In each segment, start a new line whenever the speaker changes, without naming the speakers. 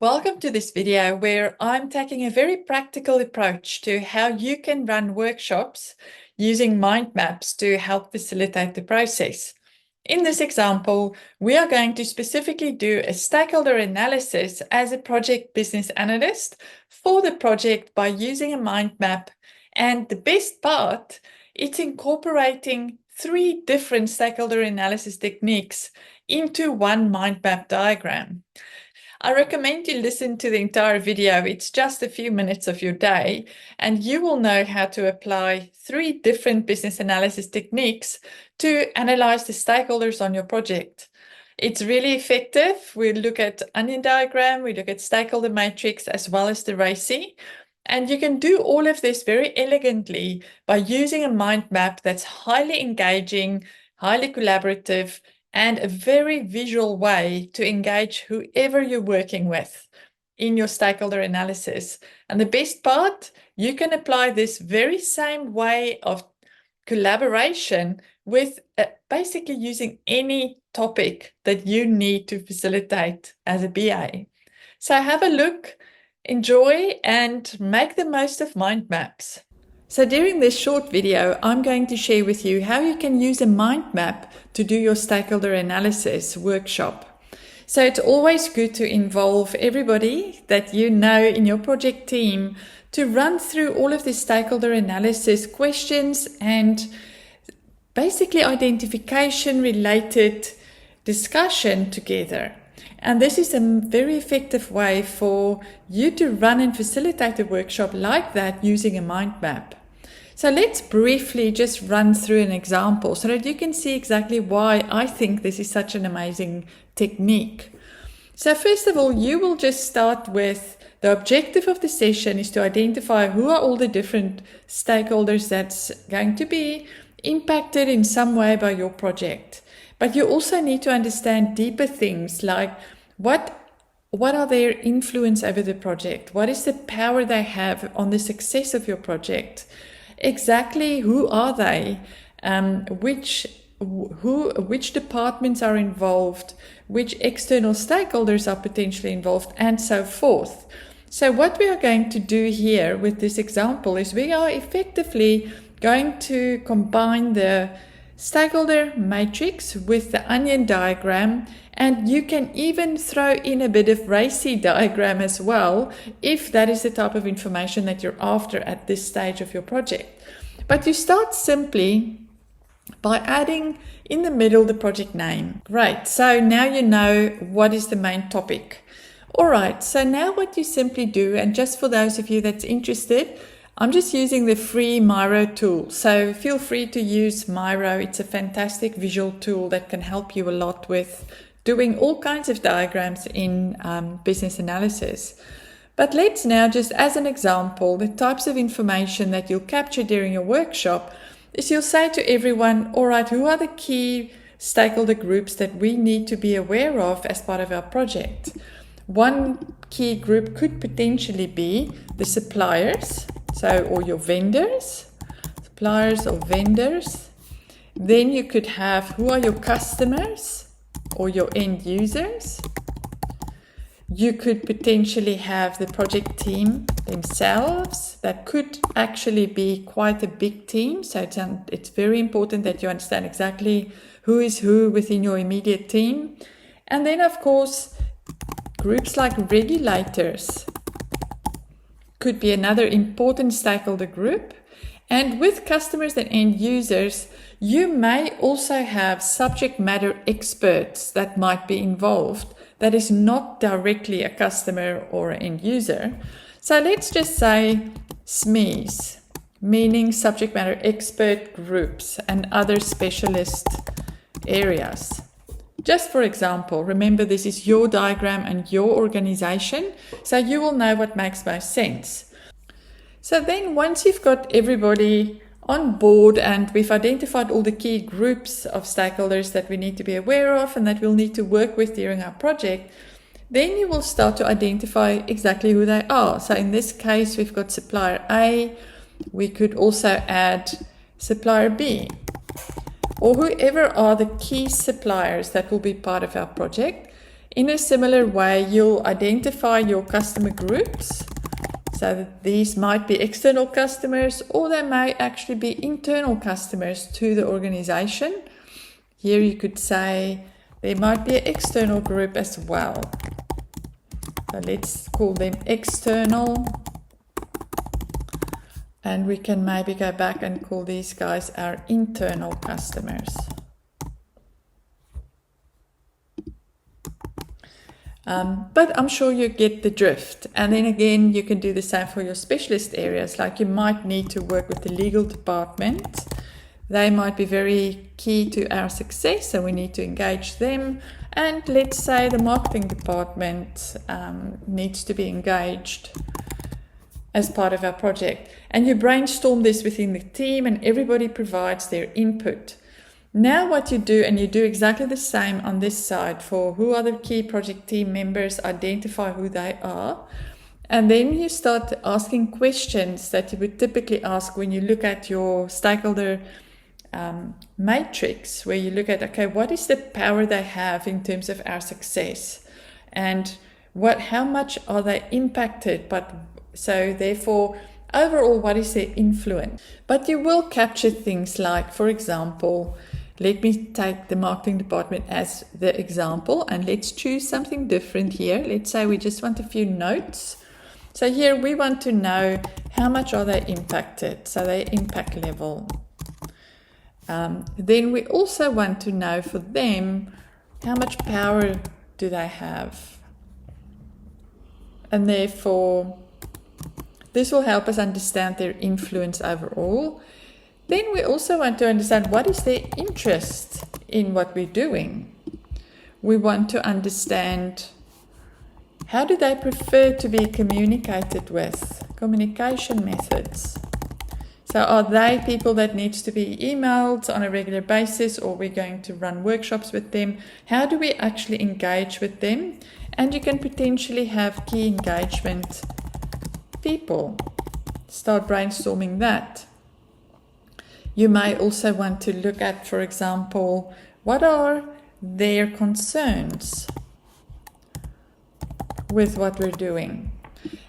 Welcome to this video where I'm taking a very practical approach to how you can run workshops using mind maps to help facilitate the process. In this example, we are going to specifically do a stakeholder analysis as a project business analyst for the project by using a mind map. And the best part, it's incorporating 3 different stakeholder analysis techniques into one mind map diagram. I recommend you listen to the entire video. It's just a few minutes of your day, and you will know how to apply 3 different business analysis techniques to analyze the stakeholders on your project. It's really effective. We look at onion diagram, we look at stakeholder matrix, as well as the raci. And you can do all of this very elegantly by using a mind map that's highly engaging, highly collaborative, and a very visual way to engage whoever you're working with in your stakeholder analysis. And the best part, you can apply this very same way of collaboration with basically using any topic that you need to facilitate as a BA. So have a look, enjoy, and make the most of mind maps. So during this short video, I'm going to share with you how you can use a mind map to do your stakeholder analysis workshop. So it's always good to involve everybody that you know in your project team to run through all of the stakeholder analysis questions and basically identification related discussion together. And this is a very effective way for you to run and facilitate a workshop like that using a mind map. So let's briefly just run through an example so that you can see exactly why I think this is such an amazing technique. So first of all, you will just start with the objective of the session is to identify who are all the different stakeholders that's going to be impacted in some way by your project. But you also need to understand deeper things like what are their influence over the project? What is the power they have on the success of your project? Exactly who are they? Which departments are involved? Which external stakeholders are potentially involved, and so forth. So what we are going to do here with this example is we are effectively going to combine the stakeholder matrix with the onion diagram, and you can even throw in a bit of raci diagram as well if that is the type of information that you're after at this stage of your project. But you start simply by adding in the middle the project name. Great, so now you know what is the main topic. All right, so now what you simply do, and just for those of you that's interested, I'm just using the free Miro tool. So feel free to use Miro. It's a fantastic visual tool that can help you a lot with doing all kinds of diagrams in business analysis. But let's now, just as an example, the types of information that you'll capture during your workshop is you'll say to everyone, all right, who are the key stakeholder groups that we need to be aware of as part of our project? One key group could potentially be the suppliers, or your vendors, suppliers or vendors. Then you could have who are your customers or your end users. You could potentially have the project team themselves. That could actually be quite a big team. So it's very important that you understand exactly who is who within your immediate team. And then, of course, groups like regulators could be another important stakeholder group. And with customers and end users, you may also have subject matter experts that might be involved that is not directly a customer or an end user. So let's just say SMEs, meaning subject matter expert groups and other specialist areas. Just for example, remember this is your diagram and your organization, so you will know what makes most sense. So then once you've got everybody on board and we've identified all the key groups of stakeholders that we need to be aware of and that we'll need to work with during our project, then you will start to identify exactly who they are. So in this case, we've got supplier A. We could also add supplier B, or whoever are the key suppliers that will be part of our project. In a similar way, you'll identify your customer groups. So that these might be external customers, or they may actually be internal customers to the organization. Here you could say there might be an external group as well. So let's call them external. And we can maybe go back and call these guys our internal customers. But I'm sure you get the drift. And then again, you can do the same for your specialist areas. Like you might need to work with the legal department. They might be very key to our success, so we need to engage them. And let's say the marketing department needs to be engaged as part of our project. And you brainstorm this within the team and everybody provides their input. Now what you do, and you do exactly the same on this side for who are the key project team members, identify who they are. And then you start asking questions that you would typically ask when you look at your stakeholder matrix, where you look at, okay, what is the power they have in terms of our success? And how much are they impacted? But so therefore, overall, what is their influence? But you will capture things like, for example, let me take the marketing department as the example, and let's choose something different here. Let's say we just want a few notes. So here we want to know how much are they impacted, so their impact level. Then we also want to know for them, how much power do they have? And therefore, this will help us understand their influence overall. Then we also want to understand what is their interest in what we're doing. We want to understand how do they prefer to be communicated with, communication methods. So are they people that needs to be emailed on a regular basis, or we're going to run workshops with them? How do we actually engage with them? And you can potentially have key engagement people. Start brainstorming that. You may also want to look at, for example, what are their concerns with what we're doing?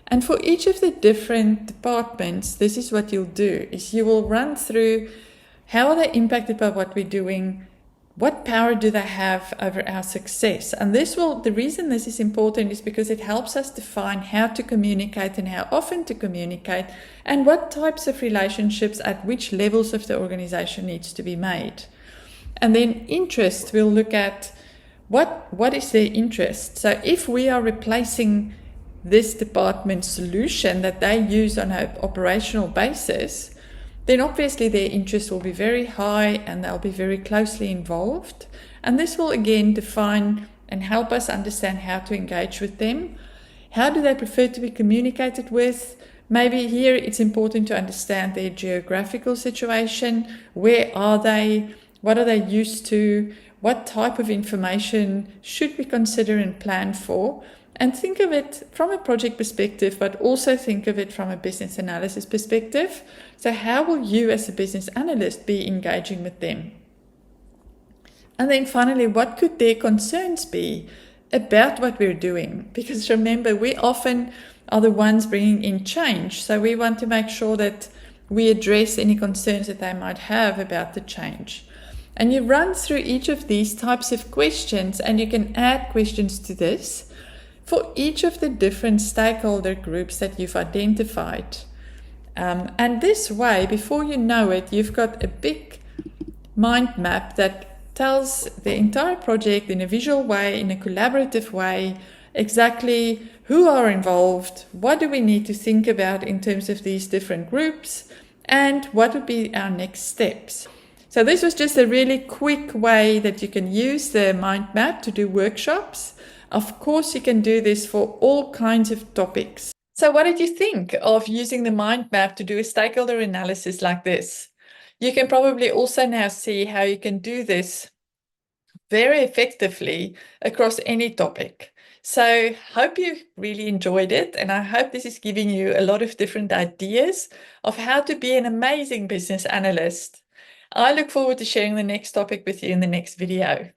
And for each of the different departments, this is what you'll do, is you will run through how are they impacted by what we're doing, what power do they have over our success. And the reason this is important is because it helps us define how to communicate and how often to communicate, and what types of relationships at which levels of the organization needs to be made. And then interest, we'll look at what is their interest. So if we are replacing this department's solution that they use on an operational basis, then obviously their interest will be very high and they'll be very closely involved. And this will again define and help us understand how to engage with them. How do they prefer to be communicated with? Maybe here it's important to understand their geographical situation. Where are they? What are they used to? What type of information should we consider and plan for? And think of it from a project perspective, but also think of it from a business analysis perspective. So how will you as a business analyst be engaging with them? And then finally, what could their concerns be about what we're doing? Because remember, we often are the ones bringing in change. So we want to make sure that we address any concerns that they might have about the change. And you run through each of these types of questions, and you can add questions to this for each of the different stakeholder groups that you've identified. And this way, before you know it, you've got a big mind map that tells the entire project in a visual way, in a collaborative way, exactly who are involved, what do we need to think about in terms of these different groups, and what would be our next steps. So this was just a really quick way that you can use the mind map to do workshops. Of course, you can do this for all kinds of topics. So what did you think of using the mind map to do a stakeholder analysis like this? You can probably also now see how you can do this very effectively across any topic. So hope you really enjoyed it, and I hope this is giving you a lot of different ideas of how to be an amazing business analyst. I look forward to sharing the next topic with you in the next video.